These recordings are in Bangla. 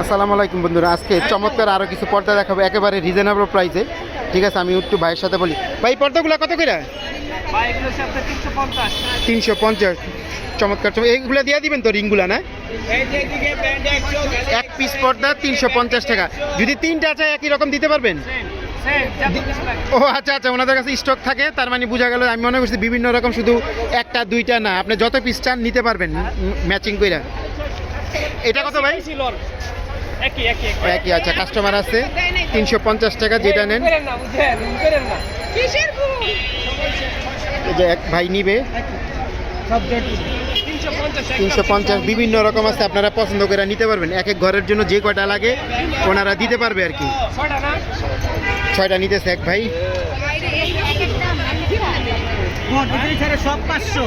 আসসালামু আলাইকুম বন্ধুরা, আজকে চমৎকার আরও কিছু পর্দা দেখাবো একেবারে রিজনেবল প্রাইসে। ঠিক আছে, আমি একটু ভাইয়ের সাথে বলি। ভাই পর্দাগুলো কত করে? 350। চমৎকার এইগুলো দিয়ে দিবেন তো, রিংগুলা না? এক পিস পর্দা 350 টাকা। যদি তিনটা চাই একই রকম দিতে পারবেন? ও আচ্ছা আচ্ছা, ওনাদের কাছে স্টক থাকে, তার মানে বোঝা গেল। আমি মনে করছি বিভিন্ন রকম, শুধু একটা দুইটা না, আপনি যত পিস চান নিতে পারবেন ম্যাচিং করে। এটা কত ভাই? একই। আচ্ছা, কাস্টমার আছে 350 টাকা, যেটা নেন। এই যে এক ভাই নিবে 350, বিভিন্ন রকম আছে, আপনারা পছন্দ করে নিতে পারবেন। এক এক ঘরের জন্য যে কয়টা লাগে ওনারা দিতে পারবে আর কি। 6টা নিতেছে এক ভাই। সব 500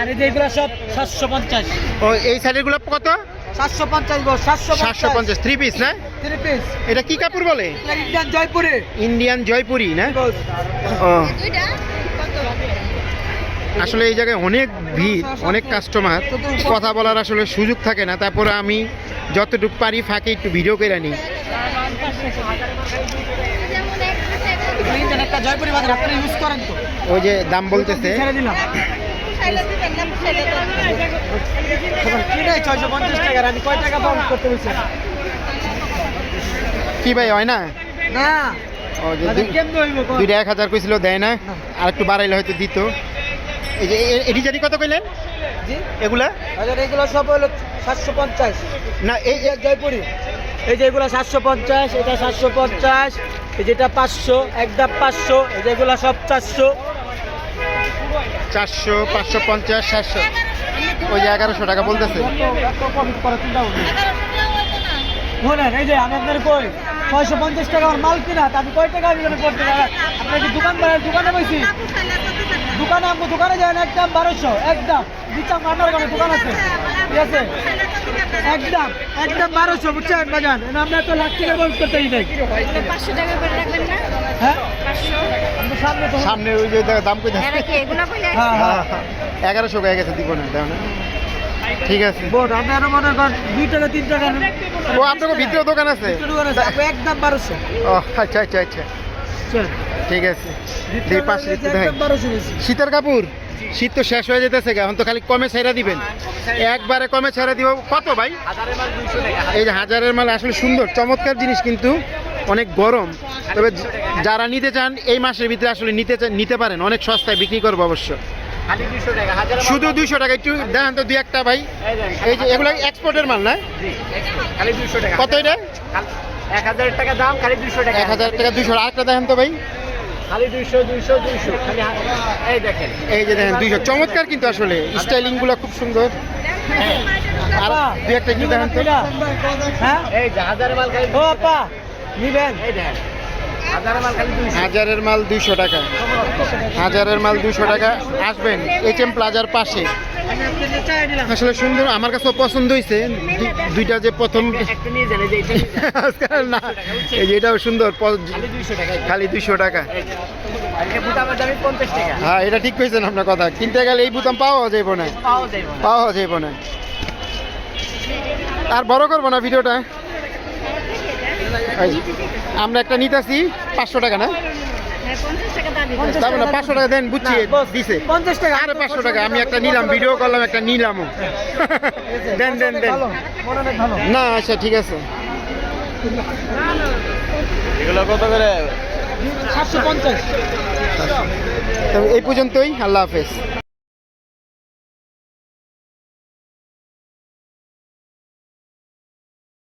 আর এইগুলো সব 750। ও এই সাইডেরগুলো কত? 750 3 পিস না? 3 পিস। এটা কি কাপড় বলে? ইন্ডিয়ান জয়পুরে। ইন্ডিয়ান জয়পুরি না? ও আসলে এই জায়গায় অনেক ভিড়, অনেক কাস্টমার, কথা বলার আসলে সুযোগ থাকে না। তারপরে আমি যতটুকু পারি ফাঁকে একটু ভিডিও করে নিই। একটা জয়পুরি বাজার আপনারা ইউজ করেন তো? ওই যে দাম বলতেছে 650 টাকা। আমি কয় টাকা পাউন্ড করতে বলছি? কি ভাই হয় না? না, ও যে কেমনে হইব? দুইটা 1000 কইছিল, দেয় না। আর একটু বাড়াইলে হয়তো দিত। এই যে এটি জানি কত কইলেন জি, এগুলা? আচ্ছা, এগুলো সব হলো 750 না এই এই জয়পুরি। এই যে এগুলো 750, এটা 750, এই যেটা 500, একদম 500, এই যেগুলো সব 400। 400, 550, 700, ওই যে 1100 টাকা বলতেছে। শোনেন, এই যে আমি আপনার কই 650 টাকা আমার মাল কিনা, তা আমি কয় টাকা বিক্রি করতে পারি? আপনার কি দোকানে বসি? দোকানে যান, একদম 1200, একদম দিচ্ছাম। আপনার ওখানে দোকান আছে, ঠিক আছে? একদম 1200, বুঝছেন বাজান? আমরা তো লাখ টাকা বলতে করতেই নাই। 500 টাকা করে রাখবেন না? হ্যাঁ, 500 আমরা সামনে তো। সামনে ওই যে দাম কই এরা কি এগুলা কইলে? হ্যাঁ হ্যাঁ, 1100 হয়ে গেছে, দিব না, দাও না। ঠিক আছে। বোট আপনি আরো মনে করেন 2 টাকা 3 টাকা ও আপনার ভিতরে দোকান আছে? দোকান আছে, আপনি একদম 1200। ও আচ্ছা আচ্ছা আচ্ছা, ঠিক আছে। এই পাশে একটু দেখেন। একদম 1200 বেশি। শীতের কাপড়, শীত তো শেষ হয়ে যেতেছে, এখন তো খালি কমে ছেড়ে দিবেন, একবারে কমে ছেড়ে দিব। কত ভাই? এই যে 1000-এর মাল আসলে সুন্দর চমৎকার জিনিস, কিন্তু অনেক গরম। তবে যারা নিতে চান এই মাসের ভিতরে আসলে নিতে পারেন, অনেক সস্তায় বিক্রি করবো অবশ্য। শুধু 200 টাকা। একটু দেখেন তো দুই একটা ভাই। এই যে এগুলো এক্সপোর্টের মাল না? খালি 200 টাকা। কত এটা? 1000 টাকা দাম, খালি 200 টাকা। 1000 টাকা 200। আরেকটা দেখেন তো ভাই, খালি 200 খালি। এই দেখেন, এই যে দেখেন 200। চমৎকার কিন্তু আসলে স্টাইলিং গুলো খুব সুন্দর। আর দুই একটা একটু দেখেন তো। হ্যাঁ, এই যে 1000 মাল খালি। ও আপা নিবেন? এই দেখেন 1000 মাল খালি 200। 1000-এর মাল 200 টাকা। 1000-এর মাল 200 টাকা। আসবেন HM প্লাজার পাশে। আসলে সুন্দর, আমার কাছে পছন্দ হয়েছে দুইটা। যে প্রথম একটা নিয়ে যান, এই যে এটা না, এই যে এটাও সুন্দর, খালি 200 টাকা। খালি 200 টাকা। এই বুতামের দাম 50 টাকা। হ্যাঁ, এটা ঠিক কইছেন আপনার কথা। কিনতে গেলে এই বুতাম পাওয়া যাইব না, পাওয়া যাইব না। আর বড় করবো না ভিডিওটা। আমরা একটা নিতেছি 500 টাকা না? হ্যাঁ, 50 টাকা দাবি। তারপর না 500 টাকা দেন, বুঝছি দিছে 50 টাকা। আরে 500 টাকা আমি একটা নিলাম, ভিডিও করলাম, একটা নিলামও। দেন দেন দেন। মনে অনেক ভালো। না আচ্ছা ঠিক আছে। এগুলো কত করে? 750। এই পর্যন্তই। আল্লাহ হাফেজ।